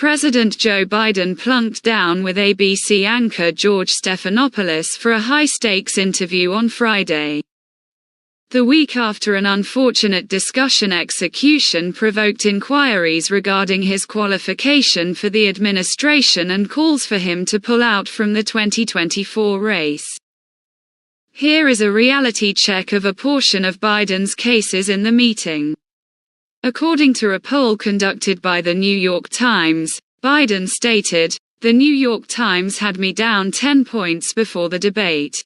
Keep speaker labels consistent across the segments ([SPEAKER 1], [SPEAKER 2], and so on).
[SPEAKER 1] President Joe Biden plunked down with ABC anchor George Stephanopoulos for a high-stakes interview on Friday. The week after an unfortunate discussion execution provoked inquiries regarding his qualification for the administration and calls for him to pull out from the 2024 race. Here is a reality check of a portion of Biden's cases in the meeting. According to a poll conducted by the New York Times, Biden stated, "The New York Times had me down 10 points before the debate.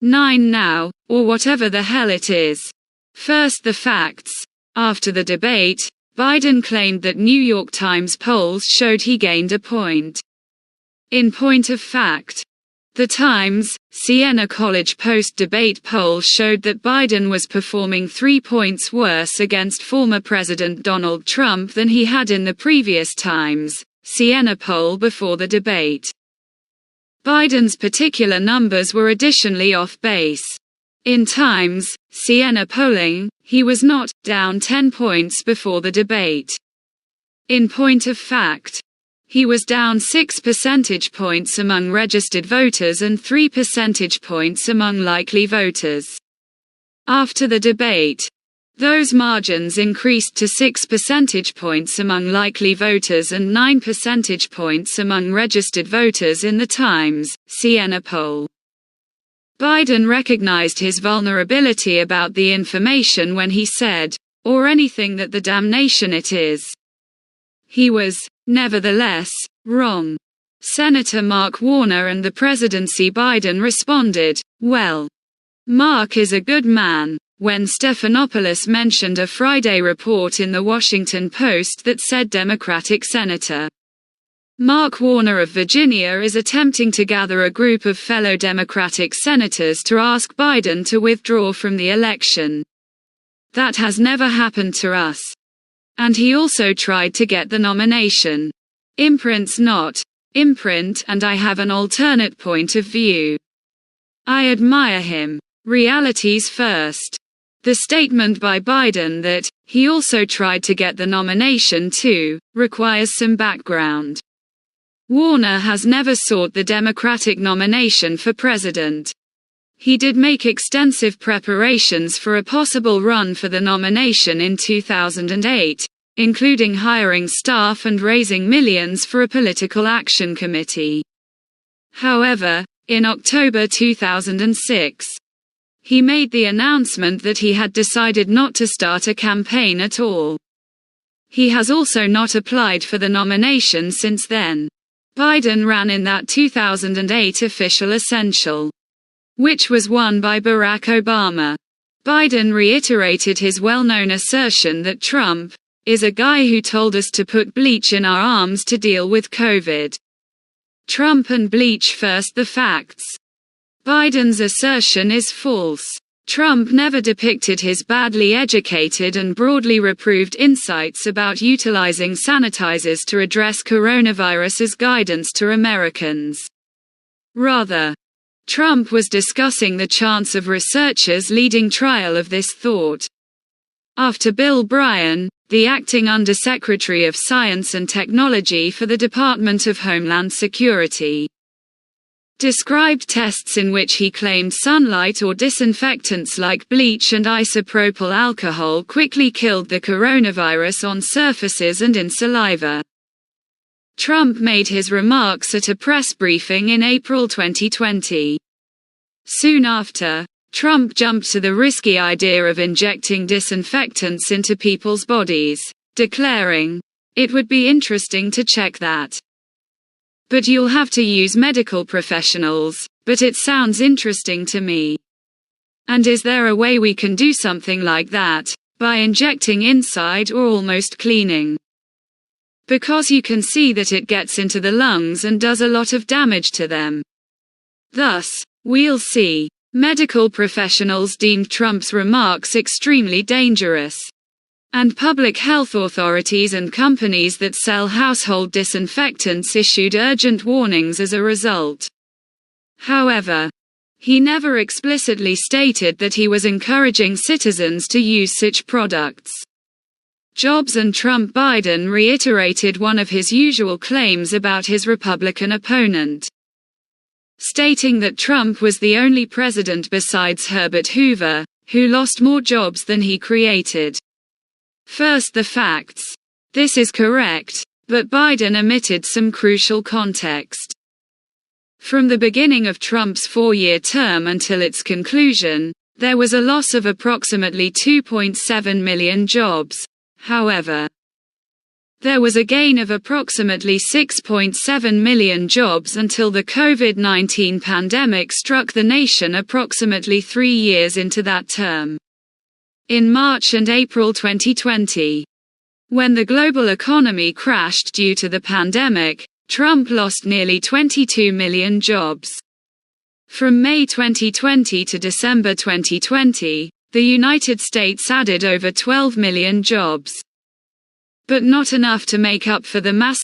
[SPEAKER 1] 9 now, or whatever the hell it is. First the facts." After the debate, Biden claimed that New York Times polls showed he gained a point. In point of fact, the Times, Siena College post-debate poll showed that Biden was performing 3 points worse against former President Donald Trump than he had in the previous Times, Siena poll before the debate. Biden's particular numbers were additionally off base. In Times, Siena polling, he was not down 10 points before the debate. In point of fact, he was down 6 percentage points among registered voters and 3 percentage points among likely voters. After the debate, those margins increased to 6 percentage points among likely voters and 9 percentage points among registered voters in the Times, Siena poll. Biden recognized his vulnerability about the information when he said, "Or anything that the damnation it is." He was, nevertheless, wrong. Senator Mark Warner and the presidency Biden responded, "Well, Mark is a good man," when Stephanopoulos mentioned a Friday report in the Washington Post that said Democratic Senator Mark Warner of Virginia is attempting to gather a group of fellow Democratic senators to ask Biden to withdraw from the election. That has never happened to us. And he also tried to get the nomination. Imprint's not imprint, and I have an alternate point of view. I admire him. Realities first. The statement by Biden that he also tried to get the nomination too requires some background. Warner has never sought the Democratic nomination for president. He did make extensive preparations for a possible run for the nomination in 2008, including hiring staff and raising millions for a political action committee. However, in October 2006, he made the announcement that he had decided not to start a campaign at all. He has also not applied for the nomination since then. Biden ran in that 2008 official essential, which was won by Barack Obama. Biden reiterated his well-known assertion that Trump is a guy who told us to put bleach in our arms to deal with COVID. Trump and bleach first, the facts. Biden's assertion is false. Trump never depicted his badly educated and broadly reproved insights about utilizing sanitizers to address coronavirus as guidance to Americans. Rather, Trump was discussing the chance of researchers leading trial of this thought. After Bill Bryan, the acting Undersecretary of Science and Technology for the Department of Homeland Security, described tests in which he claimed sunlight or disinfectants like bleach and isopropyl alcohol quickly killed the coronavirus on surfaces and in saliva. Trump made his remarks at a press briefing in April 2020. Soon after, Trump jumped to the risky idea of injecting disinfectants into people's bodies, declaring, "It would be interesting to check that. But you'll have to use medical professionals, but it sounds interesting to me. And is there a way we can do something like that, by injecting inside or almost cleaning? Because you can see that it gets into the lungs and does a lot of damage to them. Thus, we'll see." Medical professionals deemed Trump's remarks extremely dangerous. And public health authorities and companies that sell household disinfectants issued urgent warnings as a result. However, he never explicitly stated that he was encouraging citizens to use such products. jobs, and Trump-Biden reiterated one of his usual claims about his Republican opponent, stating that Trump was the only president besides Herbert Hoover who lost more jobs than he created. First, the facts. This is correct, but Biden omitted some crucial context. From the beginning of Trump's 4-year term until its conclusion, there was a loss of approximately 2.7 million jobs. However, there was a gain of approximately 6.7 million jobs until the COVID-19 pandemic struck the nation approximately 3 years into that term, in March and April 2020. When the global economy crashed due to the pandemic, Trump lost nearly 22 million jobs. From May 2020 to December 2020, the United States added over 12 million jobs, but not enough to make up for the massive